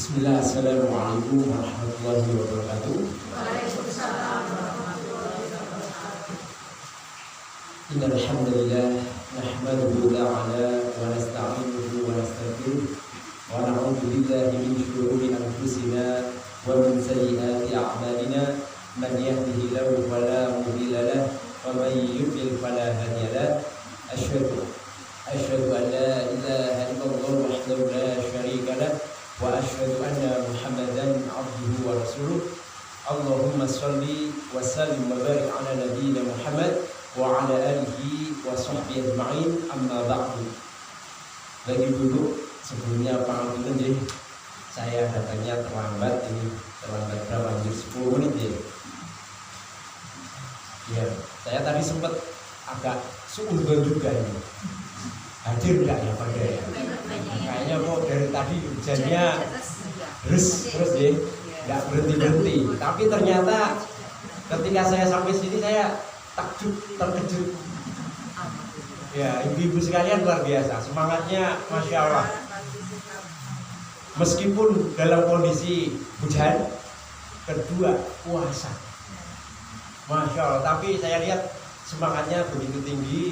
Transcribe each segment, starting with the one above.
Bismillah, assalamualaikum warahmatullahi wabarakatuh. Waalaikumsalam warahmatullahi wabarakatuh. Innal hamdalillah nahmaduhu ta'ala wa nasta'inuhu wa nastaghfiruh wa na'udzu billahi min shururi anfusina wa min sayyiati a'malina man yahdihillahu fala mudilla lahu wa man yudlil fala hadiya lahu. Asyhadu an la ilaha illallah wahdahu la syarika lahu wa asyhadu anna Muhammadan abduhu wa rasuluh. Allahumma shalli wa sallim wa barik ala nabiyyina Muhammad wa ala alihi wa sahbihi ajma'in, amma ba'du. Bagi dulu sebelumnya pangapunten nggih, saya datangnya terlambat berapa? Hampir 10 menit ya. Ya, saya tadi sempat agak suudon juga ini. Hadir enggak ya pada ya? Kayaknya kok dari tadi hujannya terus ya, enggak berhenti. Tapi ternyata ketika saya sampai sini saya terkejut. Ya, ibu-ibu sekalian luar biasa, semangatnya Masya Allah. Meskipun dalam kondisi hujan, kedua puasa, Masya Allah. Tapi saya lihat semangatnya begitu tinggi,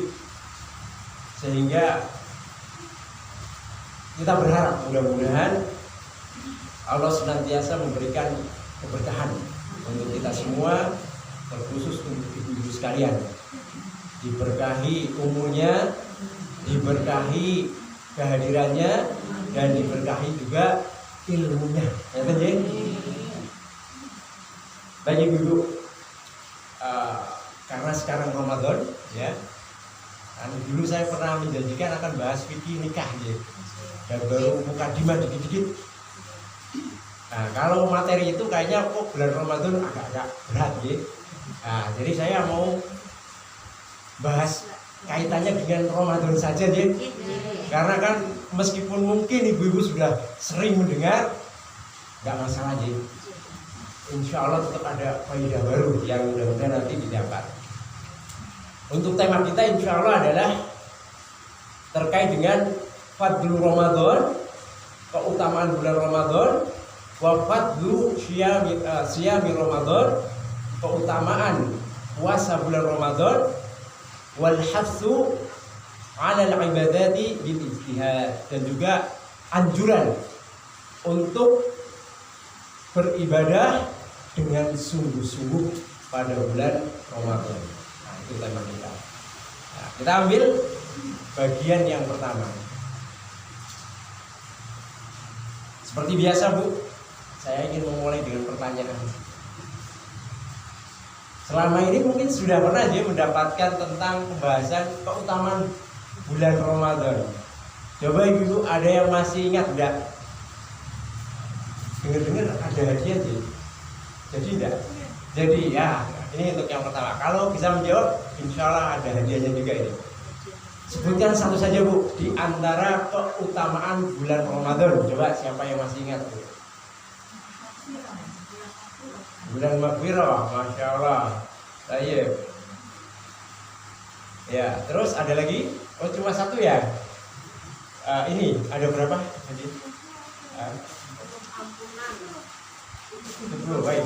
sehingga kita berharap mudah-mudahan Allah senantiasa memberikan keberkahan untuk kita semua, terkhusus untuk ibu-ibu sekalian. Diberkahi umurnya, diberkahi kehadirannya, dan diberkahi juga ilmunya. Ya, banyak ibu, karena sekarang Ramadan, ya. Dulu saya pernah menjanjikan akan bahas fikih nikah, ya. Dan baru mukadimah dikit-dikit. Nah, kalau materi itu kayaknya kok bulan Ramadan agak-agak berat, ya. Nah, jadi saya mau bahas kaitannya dengan Ramadan saja, ya. Karena kan meskipun mungkin ibu-ibu sudah sering mendengar, nggak masalah, ya. Insya Allah tetap ada faedah baru yang mudah-mudahan nanti didapat. Untuk tema kita insya Allah adalah terkait dengan fadlu Ramadan, keutamaan bulan Ramadan, wa fadlu siyami Ramadan, keutamaan puasa bulan Ramadan, wal hafsu 'ala al-ibadati bil ijtihad, dan juga anjuran untuk beribadah dengan sungguh-sungguh pada bulan Ramadan. Nah, itu tema kita. Nah, kita ambil bagian yang pertama. Seperti biasa, Bu, saya ingin memulai dengan pertanyaan. Selama ini mungkin sudah pernah dia mendapatkan tentang pembahasan keutamaan bulan Ramadan. Coba ibu ada yang masih ingat enggak? Dengar-dengar ada hadiah sih. Jadi enggak? Jadi ya, ini untuk yang pertama. Kalau bisa menjawab, insya Allah ada hadiahnya juga ini. Sebutkan satu saja, Bu, di antara keutamaan bulan Ramadan. Coba siapa yang masih ingat, Bu? Bulan Maghfirah, Masya Allah. Baik. Ya, terus ada lagi? Oh, cuma satu ya? Ini ada berapa? Jadi, baik.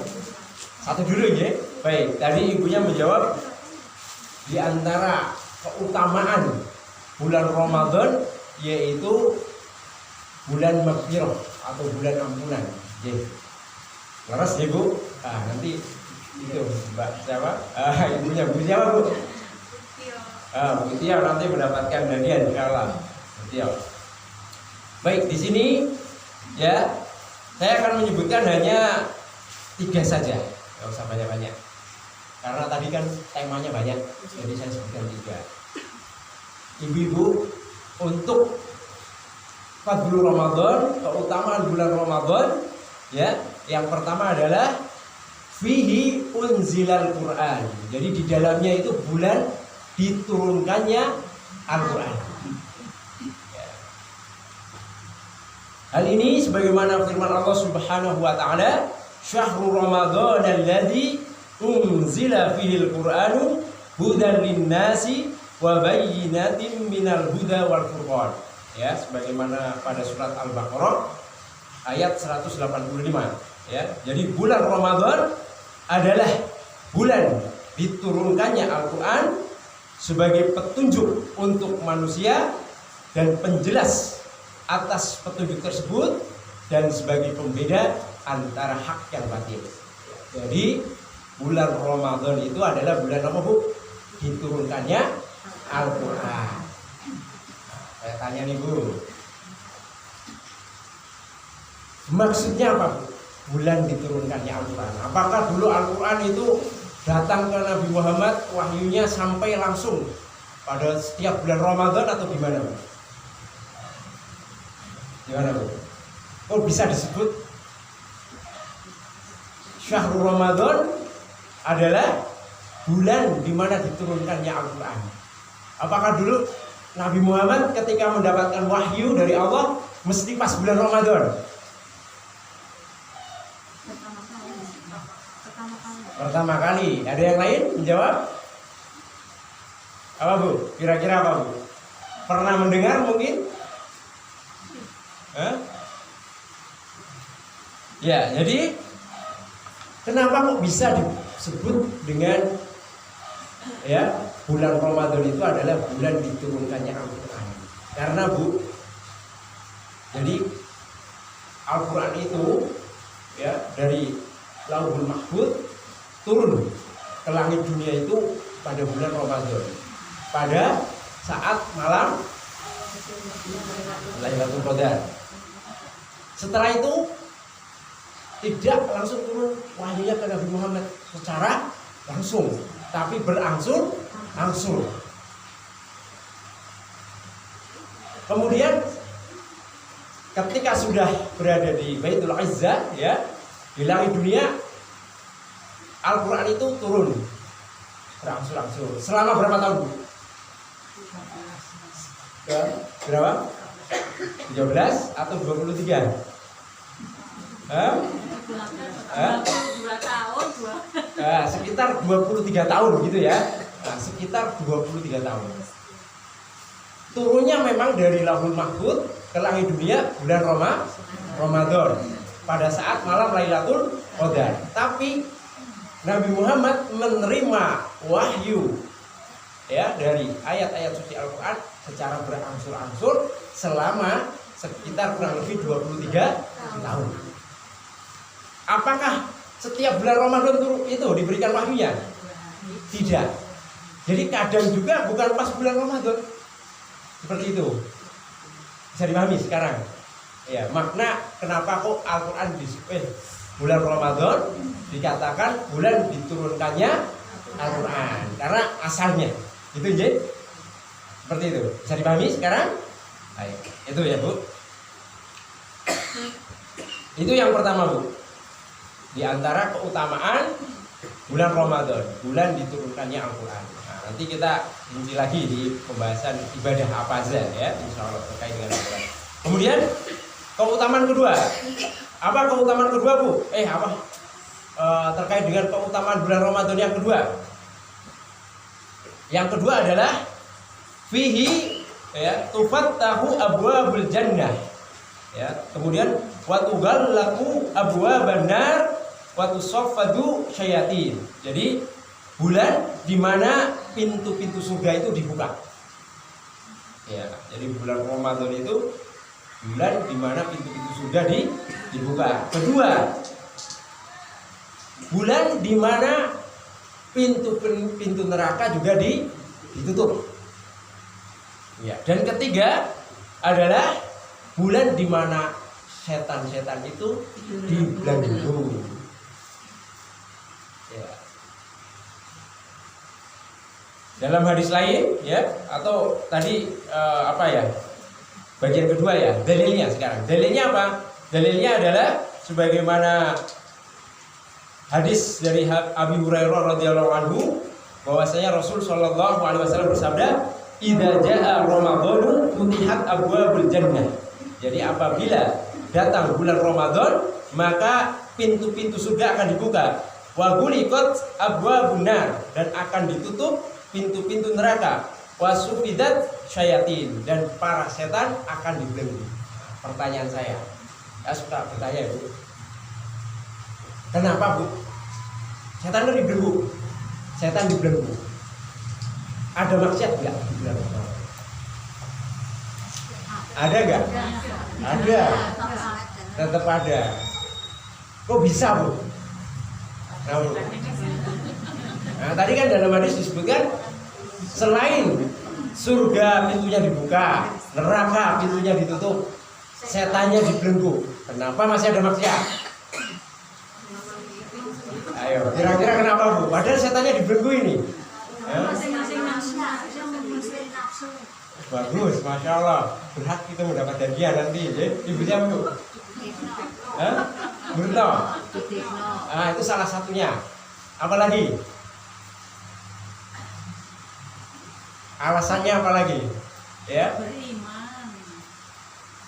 Satu dulu ya. Baik, tadi ibunya menjawab di antara keutamaan bulan Ramadan yaitu bulan Maghfirah atau bulan ampunan. Ya. Laras ya, Bu. Nanti itu Mbak siapa? Ibunya Bu siapa, Bu? Bu Tia nanti mendapatkan hadiah insyaallah. Tia. Baik, di sini ya saya akan menyebutkan hanya 3 saja, nggak usah banyak-banyak. Karena tadi kan temanya banyak, jadi saya sebutkan 3. Ibu-ibu, untuk fadlu Ramadan, keutamaan bulan Ramadan, ya, yang pertama adalah fihi unzilal Quran. Jadi di dalamnya itu bulan diturunkannya Al-Quran. Hal ini sebagaimana firman Allah Subhanahu wa taala, "Syahrul Ramadan alladzi unzila fihil Qur'anu hudan lin-nasi wa bayyinatin minal huda wal furqan." Ya, sebagaimana pada surat Al-Baqarah ayat 185, ya. Jadi bulan Ramadan adalah bulan diturunkannya Al-Qur'an sebagai petunjuk untuk manusia dan penjelas atas petunjuk tersebut dan sebagai pembeda antara hak yang batil. Jadi bulan Ramadan itu adalah bulan apa, Bu? Diturunkannya Al-Qur'an. Saya tanya nih, Bu. Maksudnya apa, Bu? Bulan diturunkannya Al-Qur'an. Apakah dulu Al-Qur'an itu datang ke Nabi Muhammad wahyunya sampai langsung pada setiap bulan Ramadan atau gimana, Bu? Gimana, Bu? Kok bisa disebut Syahrul Ramadan adalah bulan di mana diturunkannya Al-Qur'an? Apakah dulu Nabi Muhammad ketika mendapatkan wahyu dari Allah mesti pas bulan Ramadan? Pertama kali. Ada yang lain menjawab? Apa, Bu? Kira-kira apa, Bu? Pernah mendengar mungkin? Ya, jadi kenapa kok bisa disebut dengan ya bulan Ramadan itu adalah bulan diturunkannya Al-Quran? Karena, Bu, jadi Al-Quran itu ya dari Lauhul Mahfuz turun ke langit dunia itu pada bulan Ramadan, pada saat malam Lailatul Qadar. Setelah itu tidak langsung turun wahyunya ke Nabi Muhammad secara langsung, tapi berangsur-angsur. Kemudian ketika sudah berada di Baitul Izzah, ya, di langit dunia, Al-Quran itu turun berangsur-angsur. Selama berapa tahun, Bu? Berapa? 13 atau 23? 22 tahun. Sekitar 23 tahun gitu ya. Nah, sekitar 23 tahun. Turunnya memang dari Lauhul Mahfuz ke langit dunia bulan Ramadan pada saat malam Lailatul Qadar. Tapi Nabi Muhammad menerima wahyu ya dari ayat-ayat suci Al-Qur'an secara berangsur-angsur selama sekitar kurang lebih 23 tahun. Apakah setiap bulan Ramadan itu diberikan wahyunya? Tidak. Jadi kadang juga bukan pas bulan Ramadan. Seperti itu. Bisa dipahami sekarang? Ya, makna kenapa kok Al-Qur'an bulan Ramadan dikatakan bulan diturunkannya Al-Qur'an? Karena asalnya itu, jadi seperti itu. Bisa dipahami sekarang? Baik. Itu ya, Bu. Itu yang pertama, Bu. Di antara keutamaan bulan Ramadan, bulan diturunkannya Al-Qur'an. Nah, nanti kita rinci lagi di pembahasan ibadah apa saja ya, insyaallah terkait dengan Al-Qur'an. Kemudian keutamaan kedua. Apa keutamaan kedua, Bu? Terkait dengan keutamaan bulan Ramadan yang kedua. Yang kedua adalah fihi ya tufattahu abwabul jannah. Ya, kemudian wa tughallaku abwaban nar wa tusaffadu syayatin. Jadi bulan di mana pintu-pintu surga itu dibuka. Ya, jadi bulan Ramadan itu bulan di mana pintu-pintu surga dibuka. Kedua, bulan di mana pintu neraka juga ditutup. Ya, dan ketiga adalah bulan di mana setan-setan itu dibelenggu. Ya. Dalam hadis lain, ya, atau tadi bagian kedua ya, dalilnya sekarang. Dalilnya apa? Dalilnya adalah sebagaimana hadis dari Abi Hurairah radhiyallahu anhu, bahwasanya Rasul sallallahu alaihi wasallam bersabda, idza jaa ramadhanu futihat abwabul jannah. Jadi apabila datang bulan Ramadan, maka pintu-pintu surga akan dibuka. Wa ghuliqat abwabun nar, dan akan ditutup pintu-pintu neraka. Wa sufidat syayatin, dan para setan akan dibelenggu. Pertanyaan saya, saya suka bertanya, Bu. Kenapa, Bu? Setan kan dibelenggu. Setan dibelenggu. Ada maksiat enggak di bulan Ramadan? Ada enggak? Ada. Tetap ada. Kok bisa, Bu? Nah, tadi kan dalam hadis disebutkan selain surga pintunya dibuka, neraka pintunya ditutup, setannya dibelenggu. Kenapa masih ada maksiat? Ayo, kira-kira kenapa, Bu? Padahal setannya dibelenggu ini. Masing-masing nafsu. Bagus, masya Allah. Berhak kita mendapat hadiah nanti, ya. Ibunya, Bu? Hah? Bruno. Ah, itu salah satunya. Apa lagi? Alasannya apa lagi? Ya? Beriman.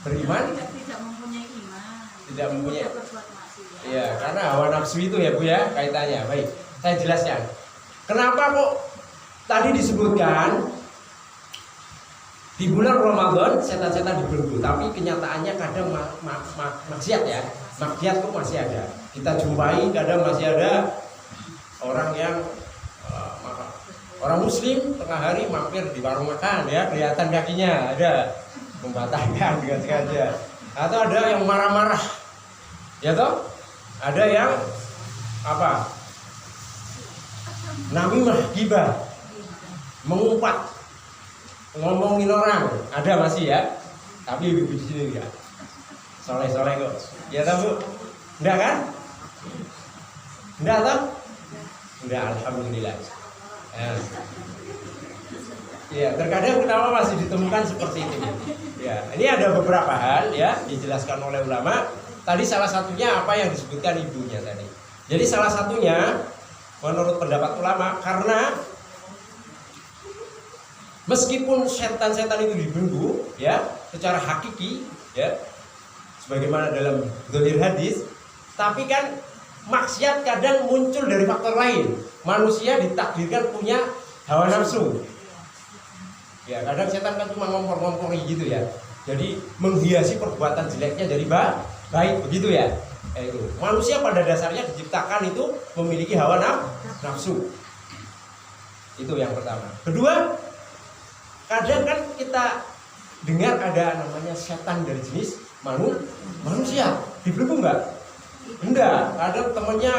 Beriman? Tidak mempunyai iman. Tidak mempunyai. Berbuat maksiat. Iya, karena hawa nafsu itu ya, Bu ya, kaitannya. Baik, saya jelaskan. Kenapa kok tadi disebutkan di bulan Ramadan setan-setan dibelenggu, tapi kenyataannya kadang maksiat ya. Maksiat kok masih ada. Kita jumpai kadang masih ada orang yang orang muslim tengah hari mampir di warung makan ya, kelihatan kakinya ada membatalkan dengan sengaja. Atau ada yang marah-marah. Ya toh? Ada yang apa? Namimah, gibah, mengumpat, ngomongin orang, ada masih ya, tapi ibu di sini enggak. Soleh-soleh kok. Ya tahu, Bu? Enggak kan? Enggak tahu? Enggak, alhamdulillah. Ya, terkadang kenapa masih ditemukan seperti itu. Ya, ini ada beberapa hal ya dijelaskan oleh ulama. Tadi salah satunya apa yang disebutkan ibunya tadi. Jadi salah satunya menurut pendapat ulama karena meskipun setan-setan itu dibelenggu ya secara hakiki ya sebagaimana dalam dzahir hadis, tapi kan maksiat kadang muncul dari faktor lain. Manusia ditakdirkan punya hawa nafsu. Ya, kadang setan kan cuma ngompor-ngompori gitu ya. Jadi menghiasi perbuatan jeleknya jadi baik begitu ya. Itu. Manusia pada dasarnya diciptakan itu memiliki hawa nafsu. Itu yang pertama. Kedua, kadang kan kita dengar ada namanya setan dari jenis manusia. Dibelenggu enggak? Enggak. Kadang temannya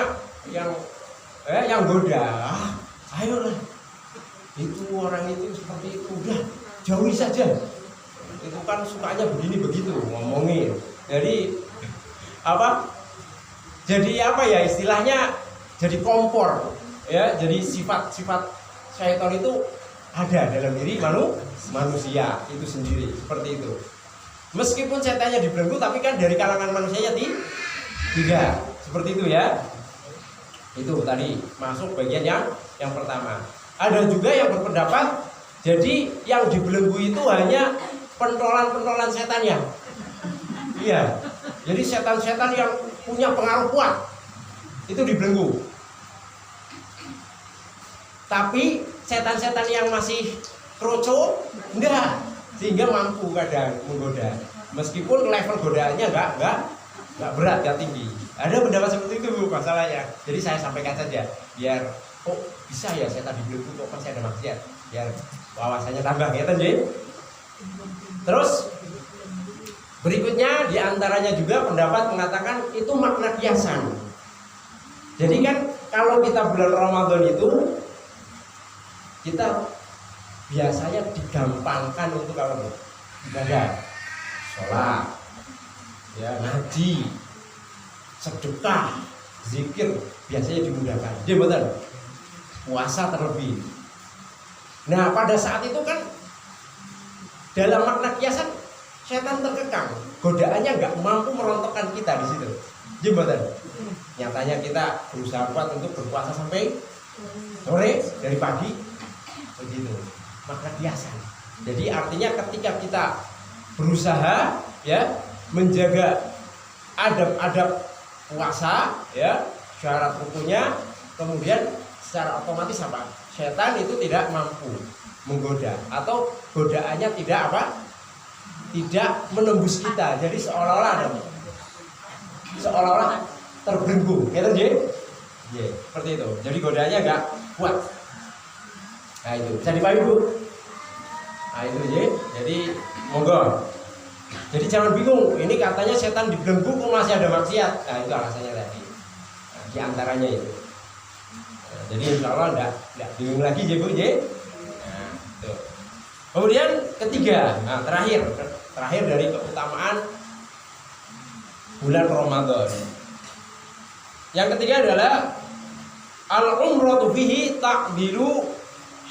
yang goda. Ayolah. Itu orang itu seperti itu. Udah, jauhi saja. Itu kan sukanya begini begitu ngomongin. Jadi apa? Jadi apa ya istilahnya? Jadi kompor. Ya, jadi sifat-sifat syaitan itu ada dalam diri manusia itu sendiri seperti itu. Meskipun setannya dibelenggu, tapi kan dari kalangan manusianya tidak seperti itu ya. Itu tadi masuk bagian yang pertama. Ada juga yang berpendapat jadi yang dibelenggu itu hanya pentolan-pentolan setannya. Iya. Jadi setan-setan yang punya pengaruh kuat itu dibelenggu. Tapi setan-setan yang masih kroco enggak, sehingga mampu kadang menggoda. Meskipun level godaannya enggak berat, enggak tinggi. Ada pendapat seperti itu, Bu, masalahnya. Jadi saya sampaikan saja biar kok bisa ya setan dibelenggu kok masih ada maksiat. Biar wawasannya tambah ya, Tanjin. Terus berikutnya diantaranya juga pendapat mengatakan itu makna kiasan. Jadi kan kalau kita bulan Ramadan itu kita biasanya digampangkan untuk apa? Ibadah, sholat, ya ngaji, sedekah, zikir biasanya dimudahkan. Dia betul. Puasa terlebih. Nah pada saat itu kan dalam makna kiasan setan terkekang, godaannya nggak mampu merontokkan kita di situ. Jembatan. Nyatanya kita berusaha kuat untuk berpuasa sampai sore dari pagi, begitu. Maka kiasan. Jadi artinya ketika kita berusaha ya menjaga adab-adab puasa ya, syarat rukunya, kemudian secara otomatis apa? Setan itu tidak mampu menggoda atau godaannya tidak apa? Tidak menembus kita. Jadi seolah-olah terbelenggu, gitu ya? Seperti itu. Jadi godaannya nggak kuat. Nah itu bisa dipahami Bu. Nah itu ya. Jadi monggo. Jadi jangan bingung. Ini katanya setan dibelenggu kok masih ada maksiat. Nah itu alasannya tadi. Nah, di antaranya itu. Nah, jadi insya Allah nggak bingung lagi ya Bu ya. Nah, itu. Kemudian ketiga, nah terakhir dari keutamaan bulan Ramadan. Yang ketiga adalah al-umratu fihi ta'dilu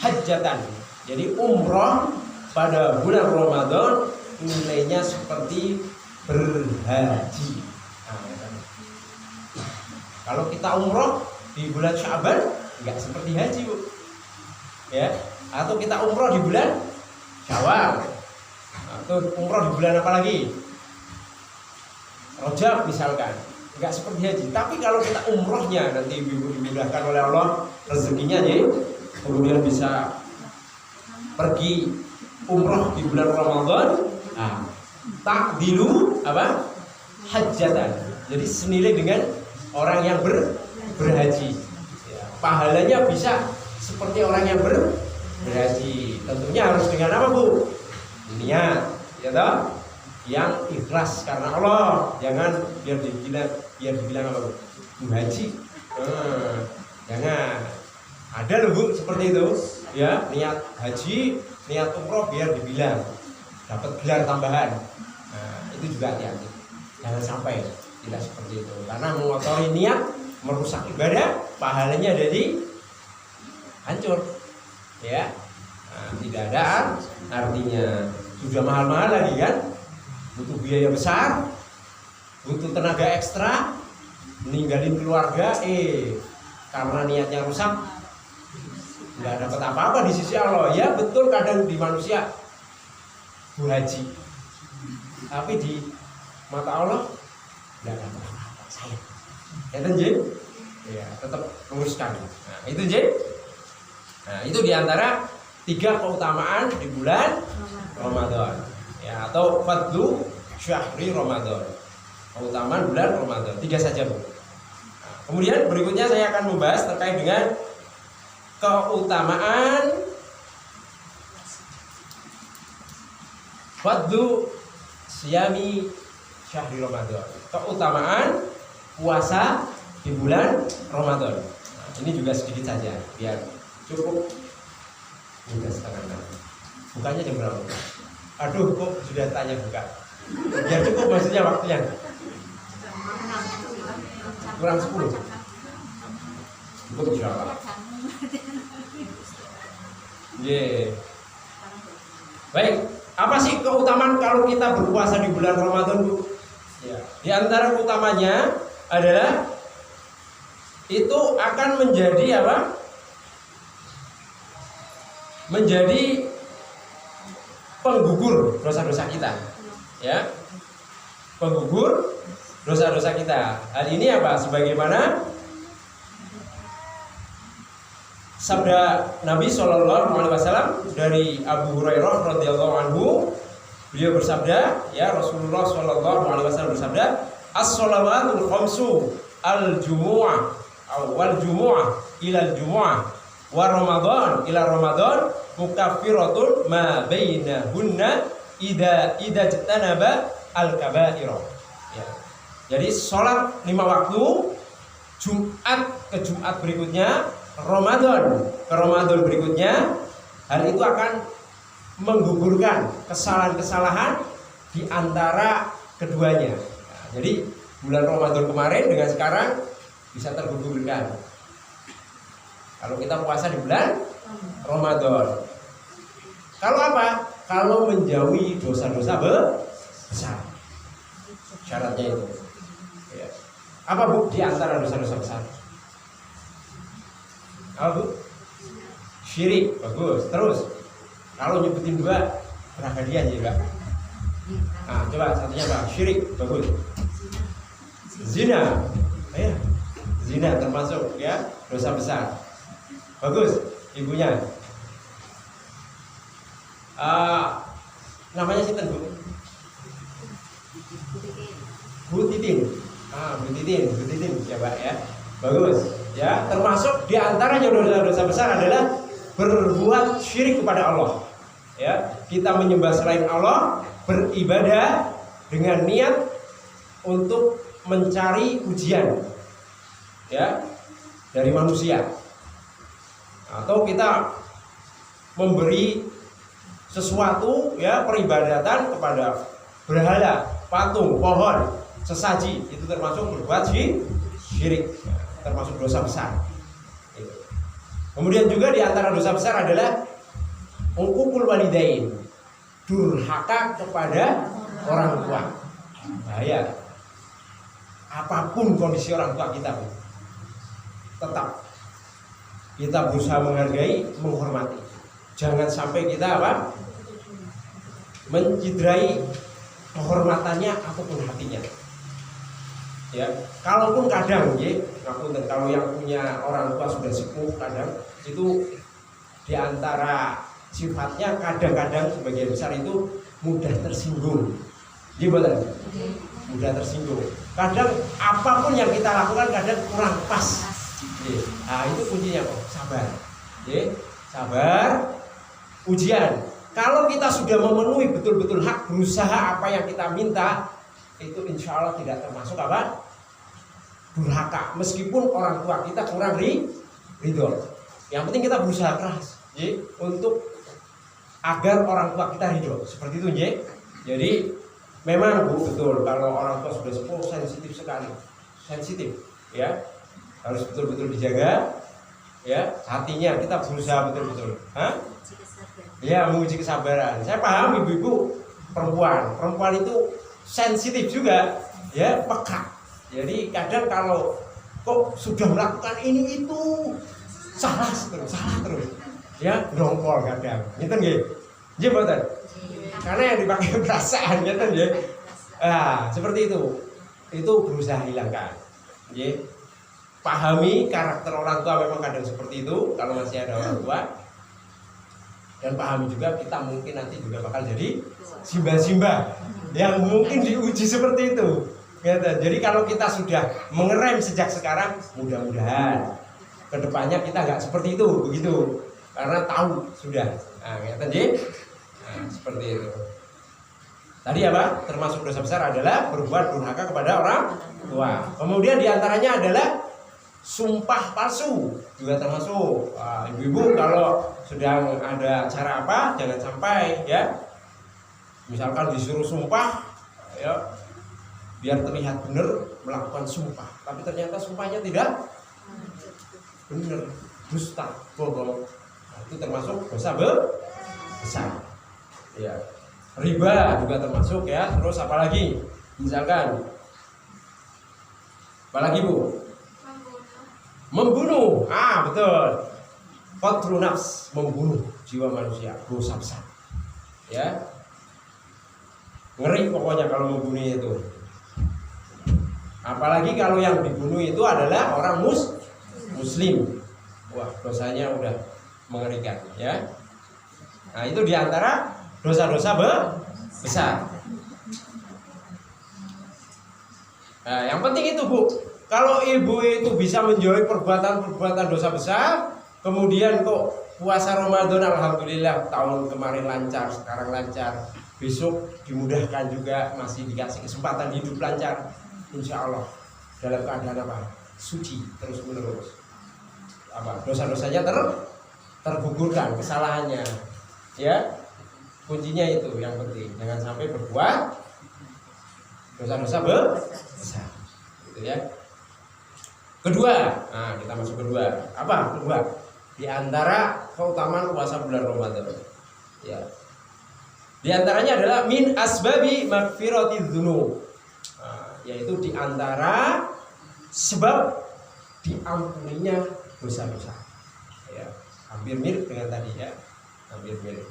hajjatan. Jadi umrah pada bulan Ramadan nilainya seperti berhaji. Nah, kalau kita umrah di bulan Sya'ban nggak seperti haji Bu. Ya, atau kita umrah di bulan Syawal. Atau umrah di bulan apa lagi? Rajab misalkan. Enggak seperti haji. Tapi kalau kita umrohnya nanti dimudahkan oleh Allah rezekinya ya, kemudian bisa pergi umroh di bulan Ramadan, nah, takdilu apa? Hajjatan. Jadi senilai dengan orang yang berhaji. Ya, pahalanya bisa seperti orang yang berhaji. Tentunya harus dengan apa Bu? Niat, ya toh? Yang ikhlas karena Allah, jangan biar dibilang apa Bu? Haji. Jangan. Ada loh Bu seperti itu. Ya, niat haji, niat umroh biar dibilang dapat gelar tambahan. Nah, itu juga hati-hati. Jangan sampai tidak seperti itu. Karena mengotori niat merusak ibadah, pahalanya jadi hancur. Ya. Nah, tidak ada artinya. Sudah mahal-mahal lagi kan? Butuh biaya besar, butuh tenaga ekstra, meninggalin keluarga, karena niatnya rusak, nggak dapat apa-apa di sisi Allah. Ya betul, kadang di manusia haji, tapi di mata Allah nggak dapat apa-apa. Sayang, ya ya tetap menguruskan. Nah, itu Nah itu diantara 3 keutamaan di bulan Ramadan. Ya, atau fadlu syahri Ramadan, keutamaan bulan Ramadan. 3 saja Bu. Nah, kemudian berikutnya saya akan membahas terkait dengan keutamaan fadlu siyami syahri Ramadan, keutamaan puasa di bulan Ramadan. Nah, ini juga sedikit saja biar cukup. Sudah setengah 6. Bukanya jam berapa? Aduh, kok sudah tanya buka. Biar cukup maksudnya waktunya. Kurang 10. Cukup insyaallah. Baik, apa sih keutamaan kalau kita berpuasa di bulan Ramadan, Bu? Ya. Di antara utamanya adalah itu akan menjadi apa? Menjadi penggugur dosa-dosa kita, ya, penggugur dosa-dosa kita. Hal ini apa? Sebagaimana sabda Nabi SAW dari Abu Hurairah radhiyallahu anhu, beliau bersabda, ya Rasulullah SAW bersabda, as-shalawatul khamsu al-jumu'ah wal jumu'ah ilal jumu'ah wa Ramadan ila Ramadan mukaffiratun ma bainahunna idza jtanaba al-kaba'ira. Ya. Jadi sholat 5 waktu, Jumat ke Jumat berikutnya, Ramadan ke Ramadan berikutnya, hal itu akan menggugurkan kesalahan-kesalahan di antara keduanya. Nah, jadi bulan Ramadan kemarin dengan sekarang bisa tergugurkan. Kalau kita puasa di bulan Ramadan. Kalau apa? Kalau menjauhi dosa-dosa besar. Syaratnya itu. Ya. Apa Bu di antara dosa-dosa besar? Apa Bu? Syirik. Bagus. Terus Kalau nyebutin dua perhatian ya Pak. Nah, coba satunya Pak, syirik, bagus. Zina, ya, zina termasuk ya dosa besar. Bagus, ibunya. Namanya sinten Bu? Bu Titin. Bu Titin ya Pak ya. Bagus. Ya, termasuk diantaranya dosa-dosa besar adalah berbuat syirik kepada Allah. Ya, kita menyembah selain Allah, beribadah dengan niat untuk mencari ujian, ya, dari manusia, atau kita memberi sesuatu, ya, peribadatan kepada berhala, patung, pohon, sesaji, itu termasuk berbuat syirik, termasuk dosa besar. Kemudian juga di antara dosa besar adalah uququl walidain, durhaka kepada orang tua. Bahaya. Apapun kondisi orang tua kita, tetap kita berusaha menghargai, menghormati. Jangan sampai kita mencederai kehormatannya ataupun hatinya. Ya, kalaupun kadang kalau yang punya orang tua sudah sepuh, kadang itu diantara sifatnya kadang-kadang sebagian besar itu mudah tersinggung. Gimana? Mudah tersinggung. Kadang apapun yang kita lakukan kadang kurang pas. Nah, itu kuncinya kok, sabar. Sabar, ujian. Kalau kita sudah memenuhi betul-betul hak, berusaha apa yang kita minta, itu insya Allah tidak termasuk durhaka. Meskipun orang tua kita kurang ridho. Yang penting kita berusaha keras untuk agar orang tua kita ridho. Seperti itu, Jadi memang Bu, betul, kalau orang tua sudah sepuh sensitif sekali. Sensitif, ya. Harus betul-betul dijaga, ya. Hatinya kita berusaha betul-betul. Ya, menguji kesabaran. Saya paham ibu-ibu perempuan itu sensitif juga, ya, peka. Jadi kadang kalau kok sudah melakukan ini itu salah terus, ya, dongkol kadang. Ngeten nggih. Nggih mboten? Karena yang dipakai perasaan, ngeten nggih. Seperti itu. Itu berusaha hilangkan. Nggih. Pahami karakter orang tua memang kadang seperti itu kalau masih ada orang tua. Dan pahami juga kita mungkin nanti juga bakal jadi simba-simba yang mungkin diuji seperti itu. Jadi kalau kita sudah mengerem sejak sekarang, mudah-mudahan kedepannya kita nggak seperti itu, begitu. Karena tahu sudah. Seperti itu. Tadi apa? Termasuk dosa besar adalah berbuat durhaka kepada orang tua. Kemudian diantaranya adalah sumpah palsu, juga termasuk. Ibu-ibu kalau sedang ada acara apa, jangan sampai, ya, misalkan disuruh sumpah, ya, biar terlihat benar melakukan sumpah, tapi ternyata sumpahnya tidak benar, dusta, bohong. Itu termasuk dosa besar. Ya. Riba juga termasuk, ya. Terus apalagi? Misalkan apalagi Bu? Membunuh. Betul. Qatlun nafs, membunuh jiwa manusia, dosa besar. Ya. Ngeri pokoknya kalau membunuh itu. Apalagi kalau yang dibunuh itu adalah orang muslim. Wah, dosanya udah mengerikan, ya. Nah, itu diantara dosa-dosa besar. Nah, yang penting itu Bu, kalau ibu itu bisa menjauhi perbuatan dosa besar, kemudian kok puasa Ramadan alhamdulillah tahun kemarin lancar, sekarang lancar, besok dimudahkan juga, masih dikasih kesempatan hidup lancar, insya Allah dalam keadaan apa? Suci terus menerus. Dosa-dosanya tergugurkan, kesalahannya, ya. Kuncinya itu yang penting, jangan sampai berbuat dosa-dosa besar, gitu ya. Kedua, kita masuk kedua. Apa kedua? Di antara keutamaan puasa bulan Ramadan, ya. Di antaranya adalah min asbabi maghfiratiz dzunub, yaitu di antara sebab diampuninya dosa-dosa. Ya, hampir mirip dengan tadi, ya. Hampir mirip.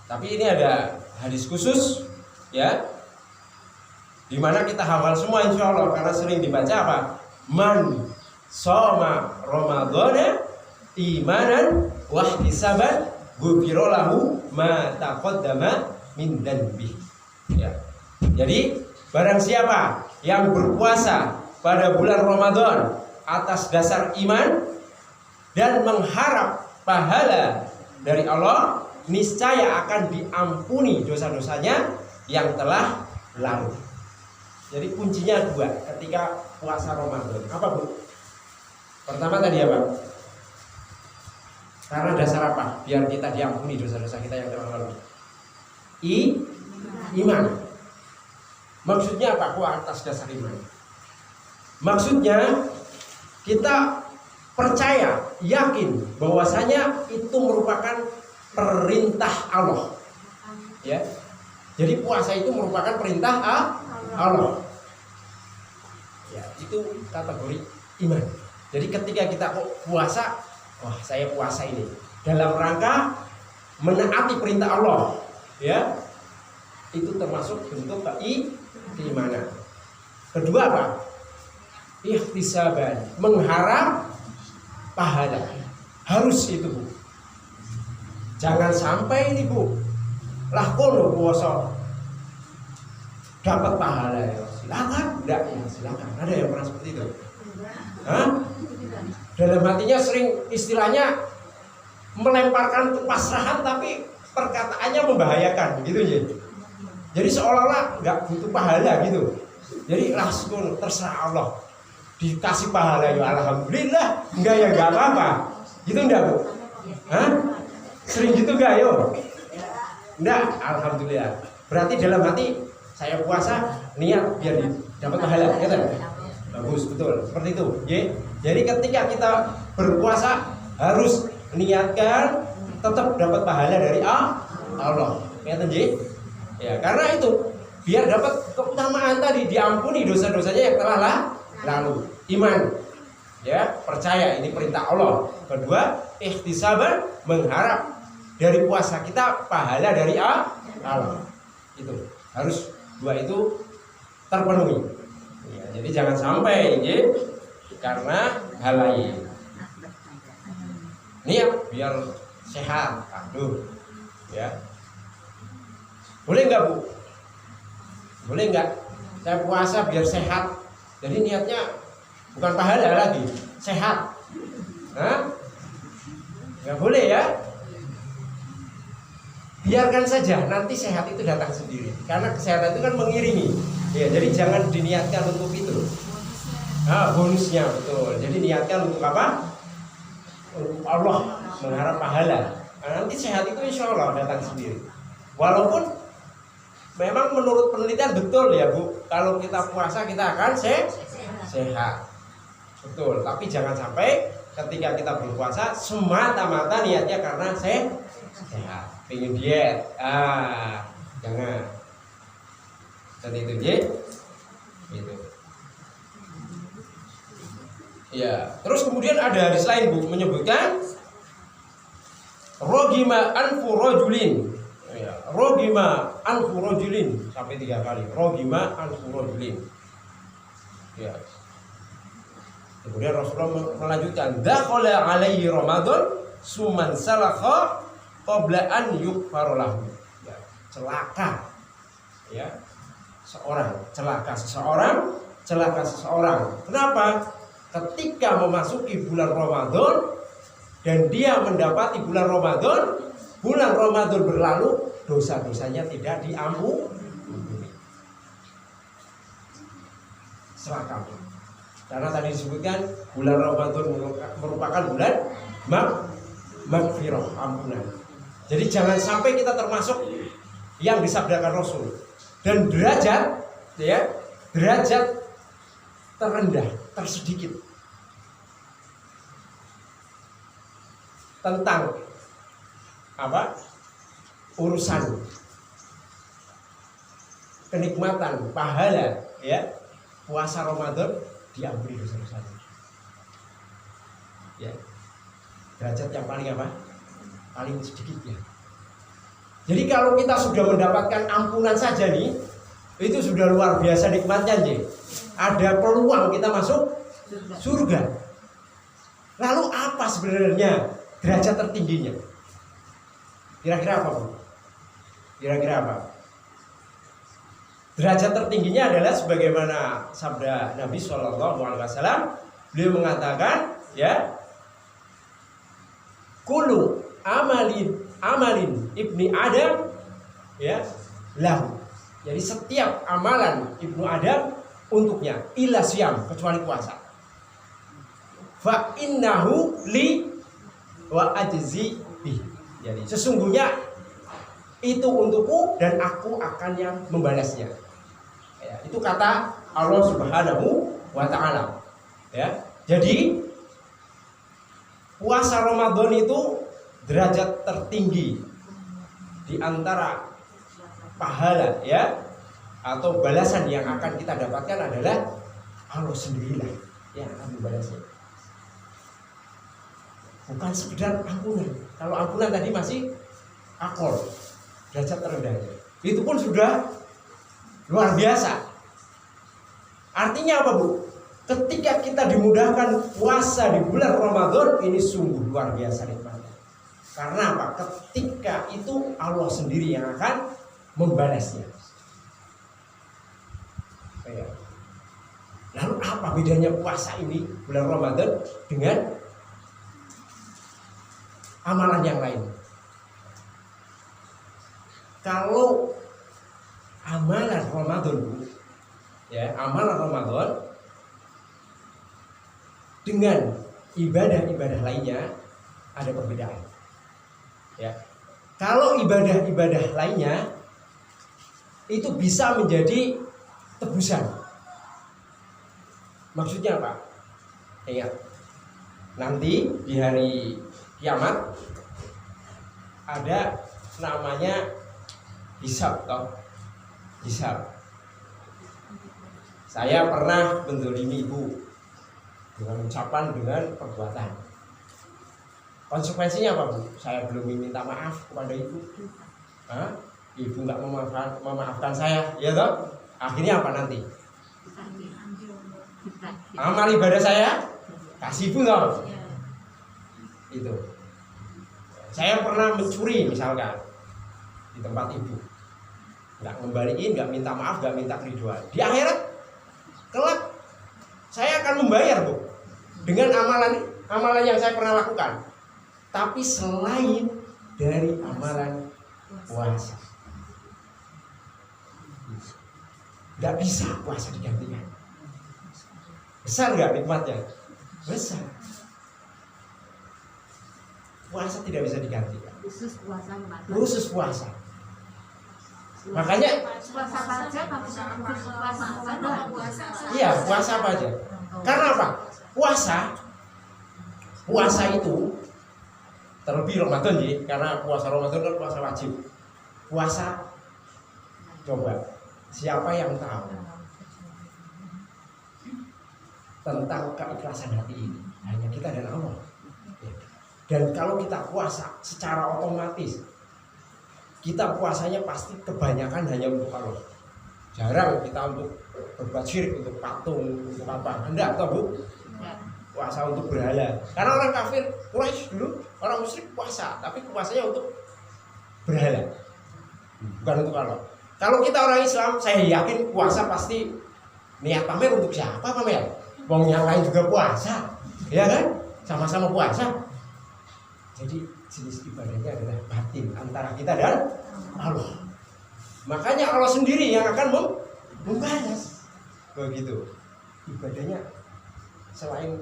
Tapi ini ada hadis khusus ya, dimana kita hafal semua insya Allah karena sering dibaca apa? Man shoma Ramadhana imanan wahtisaban ghufira lahu ma taqaddama min dzanbi. Ya. Jadi barang siapa yang berpuasa pada bulan Ramadan atas dasar iman dan mengharap pahala dari Allah, niscaya akan diampuni dosa-dosanya yang telah lalu. Jadi kuncinya dua ketika puasa Ramadan. Apa Bu? Pertama tadi apa? Karena dasar apa? Biar kita diampuni dosa-dosa kita yang telah lalu. Iman. Maksudnya apa? Atas dasar iman. Maksudnya kita percaya, yakin bahwasanya itu merupakan perintah Allah. Ya. Jadi puasa itu merupakan perintah Allah. Ya, itu kategori iman. Jadi ketika kita puasa, wah saya puasa ini dalam rangka menaati perintah Allah, ya. Itu termasuk bentuk keimanan. Kedua apa? Ihtisaban, mengharap pahala. Harus itu Bu. Jangan sampai ini Bu, lah kono puasa dapat pahala ya. Silakan, enggak ya silakan. Ada yang pernah seperti itu? Hah? Dalam hatinya sering istilahnya melemparkan kepasrahan tapi perkataannya membahayakan gitu ya. Jadi seolah-olah nggak butuh pahala gitu. Jadi langsung terserah Allah. Dikasih pahala ya alhamdulillah, enggak ya enggak apa-apa. Gitu enggak Bu? Hah? Sering gitu enggak yo? Enggak, alhamdulillah. Berarti dalam hati saya puasa niat biar dapat pahala, gitu. Bagus, betul. Seperti itu, ya. Jadi ketika kita berpuasa harus niatkan tetap dapat pahala dari Allah. Ngerti nggih? Ya, karena itu biar dapat keutamaan tadi, diampuni dosa-dosanya yang telah lalu. Iman, ya, percaya ini perintah Allah. Kedua, ihtisaban, mengharap dari puasa kita pahala dari Allah. Itu harus dua itu terpenuhi. Ya, jadi jangan sampai ya, karena hal lain. Niat biar sehat. Aduh, ya. Boleh nggak Bu? Boleh nggak? Saya puasa biar sehat. Jadi niatnya bukan pahala lagi, sehat. Hah? Nggak boleh ya? Biarkan saja, nanti sehat itu datang sendiri. Karena kesehatan itu kan mengiringi. Ya, jadi jangan diniatkan untuk itu. Bonusnya betul. Jadi niatkan untuk apa? Untuk Allah, mengharap pahala. Nah, nanti sehat itu insya Allah datang sendiri. Walaupun memang menurut penelitian betul ya Bu, kalau kita puasa kita akan sehat. Betul, tapi jangan sampai ketika kita berpuasa semata-mata niatnya karena sehat, pengen diet. Jangan. Seperti itu, J. Gitu. Ya, terus kemudian ada hadis lain Bu menyebutkan rogima anfu rajulin. Ya, rogima anfu rajulin sampai 3 kali. Rogima anfu rajulin. Ya. Kemudian Rasulullah melanjutkan, dakhala alaihi Ramadan suman salakha qabla an yughfar lahu. Ya, celaka. Ya. Celaka seseorang. Kenapa? Ketika memasuki bulan Ramadan dan dia mendapati bulan Ramadan berlalu, dosa-dosanya tidak diampuni. Celaka. Karena tadi disebutkan bulan Ramadan merupakan bulan magfirah, ampunan. Jadi jangan sampai kita termasuk yang disabdakan Rasul. Dan derajat terendah, tersedikit tentang apa? Urusan kenikmatan, pahala, ya, puasa Ramadan diampuni dosa-dosanya. Ya. Derajat yang paling apa? Paling sedikit ya. Jadi kalau kita sudah mendapatkan ampunan saja nih, itu sudah luar biasa nikmatnya nih. Ada peluang kita masuk surga. Lalu apa sebenarnya derajat tertingginya? Kira-kira apa, Bu? Kira-kira apa? Derajat tertingginya adalah sebagaimana sabda Nabi SAW. Beliau mengatakan, ya, kullu amalin ibni Adam, ya, lahu. Jadi setiap amalan ibnu Adam untuknya, illa siyam, kecuali puasa. Fa innahu li wa ajzi bi. Jadi sesungguhnya itu untukku dan aku akan yang membalasnya. Ya, itu kata Allah Subhanahu wa taala. Ya. Jadi puasa Ramadan itu derajat tertinggi di antara pahala, ya, atau balasan yang akan kita dapatkan adalah Allah sendirilah yang akan membalasnya. Bukan sekedar ampunan. Kalau ampunan tadi masih akor, derajat terendahnya. Itu pun sudah luar biasa. Artinya apa, Bu? Ketika kita dimudahkan puasa di bulan Ramadan, ini sungguh luar biasa nikmatnya. Karena apa? Ketika itu Allah sendiri yang akan membalasnya. Lalu apa bedanya puasa ini bulan Ramadan dengan amalan yang lain? Kalau amalan Ramadan, ya, amalan Ramadan dengan ibadah-ibadah lainnya ada perbedaan. Ya. Kalau ibadah-ibadah lainnya itu bisa menjadi tebusan. Maksudnya apa? Ingat, nanti di hari kiamat ada namanya hisab, toh? Hisab. Saya pernah menzalimi ibu dengan ucapan, dengan perbuatan. Konsekuensinya apa, Bu? Saya belum minta maaf kepada ibu. Hah? Ibu nggak memaafkan saya, ya toh? Akhirnya apa nanti? Amal ibadah saya kasih ibu toh? Itu. Saya pernah mencuri misalkan di tempat ibu, nggak ngembaliin, nggak minta maaf, nggak minta keriduan. Di akhirat kelak saya akan membayar, Bu, dengan amalan yang saya pernah lakukan. Tapi selain dari amalan puasa, nggak bisa puasa digantikan. Besar nggak nikmatnya? Besar. Puasa tidak bisa digantikan. Khusus puasa. Khusus puasa. Makanya Puasa saja iya, puasa apa aja. Karena apa? Puasa itu terlebih Ramadan ya, karena puasa Ramadan kan puasa wajib. Puasa, coba siapa yang tahu tentang keikhlasan hati ini? Hanya kita dan Allah. Dan kalau kita puasa secara otomatis, kita puasanya pasti kebanyakan hanya untuk Allah. Jarang kita untuk berbuat syirik, untuk patung, untuk apa. Enggak, toh, Bu? Puasa untuk berhala. Karena orang kafir Quraisy dulu, orang musyrik puasa, tapi puasanya untuk berhala, bukan untuk Allah. Kalau kita orang Islam, saya yakin puasa pasti niat pamer untuk siapa pamer? Wong yang lain juga puasa, ya kan? Sama-sama puasa. Jadi jenis ibadahnya adalah batin antara kita dan Allah. Makanya Allah sendiri yang akan membalas. Begitu. Ibadahnya selain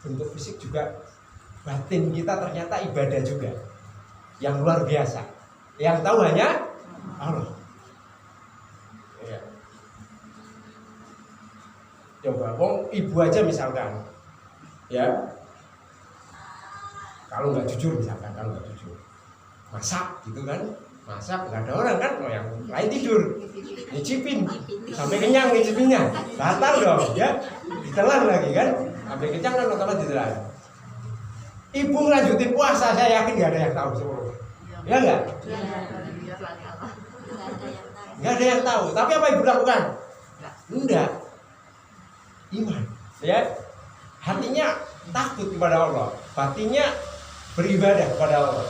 bentuk fisik juga batin kita ternyata ibadah juga yang luar biasa. Yang tahu hanya Allah. Ya. Coba, wong ibu aja misalkan, ya. Kalau nggak jujur misalkan, kalau nggak jujur, masak gitu kan, masak nggak ada orang kan, oh yang lain tidur, nyicipin sampai kenyang nyicipinnya, batal dong, ya, ditelan lagi kan, sampai kenyang kan otomatis ditelan. Ibu lanjutin puasa, saya yakin nggak ada yang tahu semua, ya nggak? kecuali Allah. Nggak ada yang tahu. Tapi apa ibu lakukan? Enggak. Iman. Ya. Hatinya takut kepada Allah. Batinnya beribadah kepada Allah.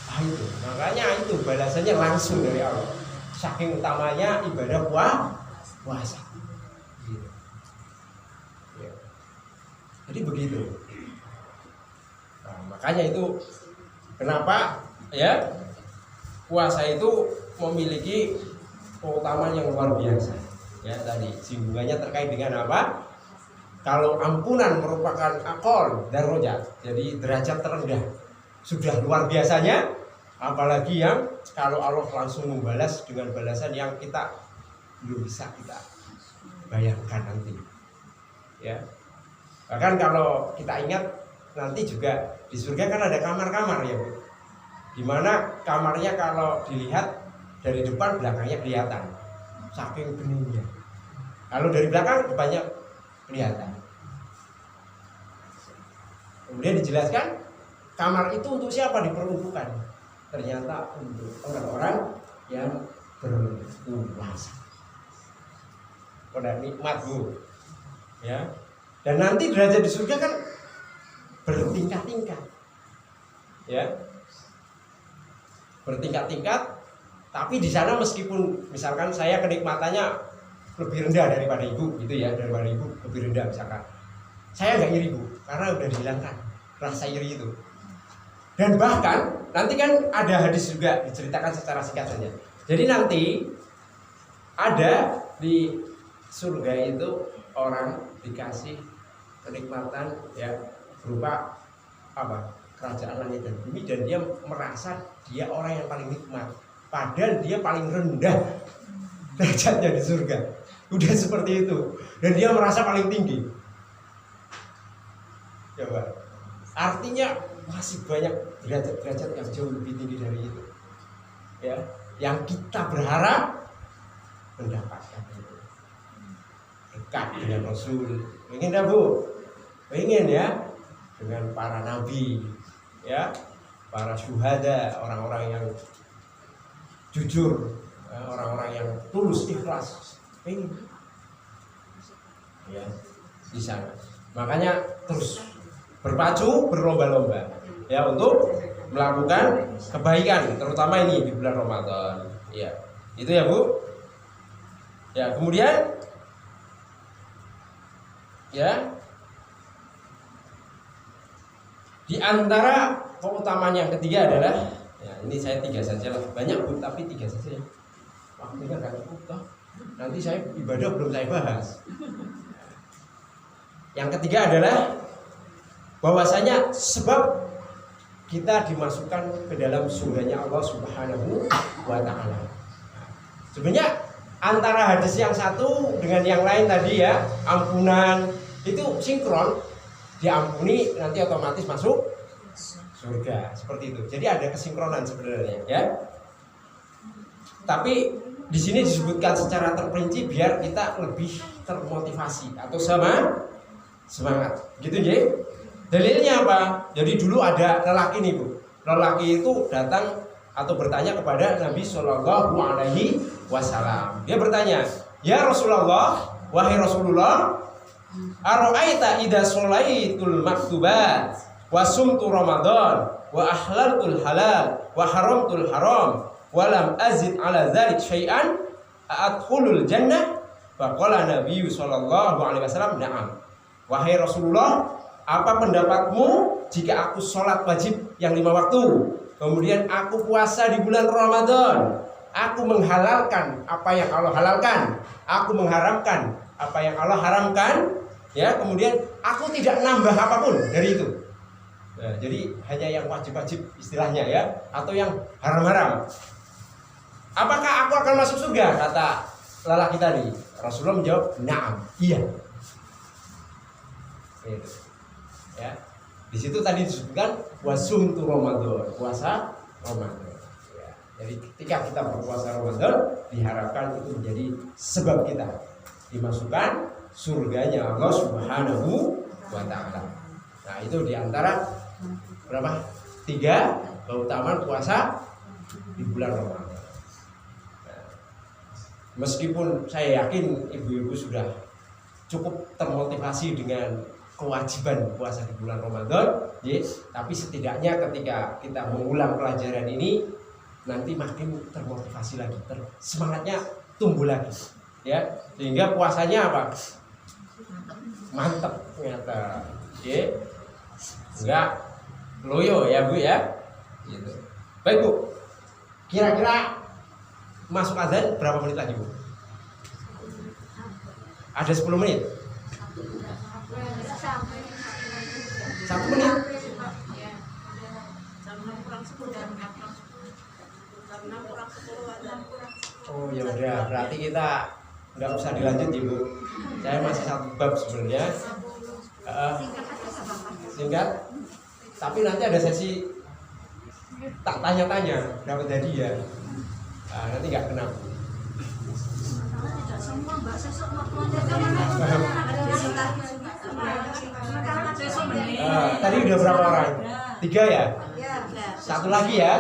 Nah, itu. Makanya itu balasannya langsung dari Allah. Saking utamanya ibadah puasa. Gitu. Ya. Jadi begitu. Nah, makanya itu kenapa ya puasa itu memiliki keutamaan yang luar biasa. Ya tadi singgungannya terkait dengan apa? Kalau ampunan merupakan akol darajat, jadi derajat terendah, sudah luar biasanya, apalagi yang kalau Allah langsung membalas dengan balasan yang kita belum bisa kita bayangkan nanti. Ya, bahkan kalau kita ingat nanti juga di surga kan ada kamar-kamar ya, Bu. Dimana kamarnya kalau dilihat dari depan belakangnya kelihatan, saking beningnya. Kalau dari belakang banyak kelihatan. Kemudian dijelaskan kamar itu untuk siapa diperuntukkan? Ternyata untuk orang-orang yang berpuasa. Pada nikmat, Bu. Ya. Dan nanti derajat di surga kan bertingkat-tingkat. Ya. Bertingkat-tingkat, tapi di sana meskipun misalkan saya kenikmatannya lebih rendah daripada ibu gitu ya, daripada ibu lebih rendah misalkan. Saya nggak iri, Bu, karena udah dihilangkan rasa iri itu. Dan bahkan nanti kan ada hadis juga diceritakan secara singkat saja. Jadi nanti ada di surga itu orang dikasih kenikmatan ya berupa apa? Kerajaan langit dan bumi, dan dia merasa dia orang yang paling nikmat. Padahal dia paling rendah derajatnya di surga. Udah seperti itu. Dan dia merasa paling tinggi. Coba. Artinya masih banyak derajat-derajat yang jauh lebih tinggi dari itu. Ya, yang kita berharap mendapatkan itu. Dekat dengan Rasul. Ingin dah, Bu? Ingin ya? Dengan para nabi, ya, para syuhada, orang-orang yang jujur, orang-orang yang tulus ikhlas. Ingin. Ya, di sana. Makanya terus berpacu, berlomba-lomba ya untuk melakukan kebaikan, terutama ini di bulan Ramadan. Ya, itu ya, Bu. Ya, kemudian ya di antara keutamaan yang ketiga adalah ya ini saya 3 saja lah, banyak, Bu, tapi 3 saja ya. Waktunya nggak cukup. Nanti saya ibadah belum saya bahas. Yang ketiga adalah bahwasanya sebab kita dimasukkan ke dalam surganya Allah Subhanahu wa Ta'ala. Sebenarnya antara hadis yang satu dengan yang lain tadi ya, ampunan itu sinkron, diampuni nanti otomatis masuk surga, seperti itu. Jadi ada kesinkronan sebenarnya ya. Tapi di sini disebutkan secara terperinci biar kita lebih termotivasi atau semangat. Gitu ya. Dalilnya apa? Jadi dulu ada lelaki nih, Bu. Lelaki itu datang atau bertanya kepada Nabi Shallallahu Alaihi Wasallam. Dia bertanya, ya Rasulullah, wahai Rasulullah, aro'aita idza sholaitul maktubat wa sumtu Ramadan wa ahlaltul halal wa haramtul haram wa lam azid ala dzalik syai'an adkhulul jannah? Faqala Nabi Shallallahu Alaihi Wasallam, na'am. Wahai Rasulullah, apa pendapatmu jika aku sholat wajib yang 5 waktu, kemudian aku puasa di bulan Ramadan, aku menghalalkan apa yang Allah halalkan, aku mengharamkan apa yang Allah haramkan, ya, kemudian aku tidak nambah apapun dari itu. Nah, jadi hanya yang wajib-wajib istilahnya ya, atau yang haram-haram. Apakah aku akan masuk surga? Kata lelaki tadi. Rasulullah menjawab, na'am, iya. Gitu. Ya, di situ tadi disebutkan wasumtu Ramadan, puasa Ramadan. Ya, jadi ketika kita berpuasa Ramadan diharapkan itu menjadi sebab kita dimasukkan surganya Allah Subhanahu wa Ta'ala. Nah, itu diantara berapa? 3 keutamaan puasa di bulan Ramadan. Meskipun saya yakin ibu-ibu sudah cukup termotivasi dengan kewajiban puasa di bulan Ramadan, ya, tapi setidaknya ketika kita mengulang pelajaran ini nanti makin termotivasi lagi, semangatnya tumbuh lagi, ya, sehingga puasanya apa? Mantap ternyata, ya, enggak loyo ya Bu ya, gitu. Baik Bu, kira-kira masuk azan berapa menit lagi Bu? Ada 10 menit? 1 menit? Oh ya udah, berarti kita nggak usah dilanjut ya Bu. Saya masih satu bab sebenarnya. Singkat. Tapi nanti ada sesi tak tanya-tanya, dapat hadiah. Nah, nanti nggak kenal. Tadi udah berapa orang? 3 ya? Satu lagi ya?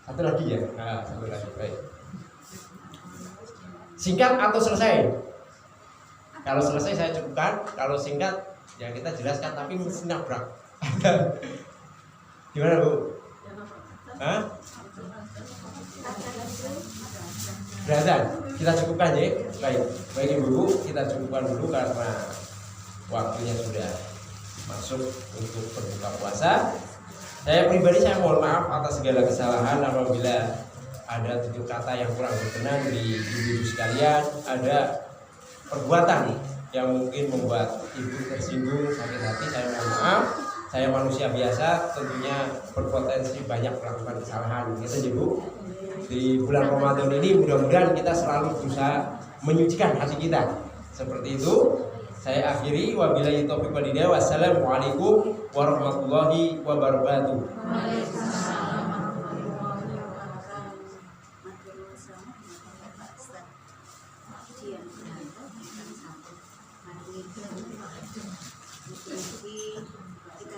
Satu lagi ya? Nah, satu lagi. Baik. Singkat atau selesai? Kalau selesai saya cukupkan. Kalau singkat ya kita jelaskan, tapi mesti nabrak. Gimana Bu? Hah? Beratan? Kita cukupkan ya. Baik, baik ibu, kita cukupkan dulu karena waktunya sudah masuk untuk berbuka puasa. Saya pribadi saya mohon maaf atas segala kesalahan apabila ada tutur kata yang kurang berkenan di ibu sekalian, ada perbuatan yang mungkin membuat ibu tersinggung, sakit hati, saya mohon maaf. Saya manusia biasa, tentunya berpotensi banyak melakukan kesalahan. Kita ibu di bulan Ramadan ini mudah-mudahan kita selalu berusaha menyucikan hati kita. Seperti itu. Saya akhiri, wabillahi taufiq wal hidayah. Wassalamualaikum warahmatullahi wabarakatuh. Kita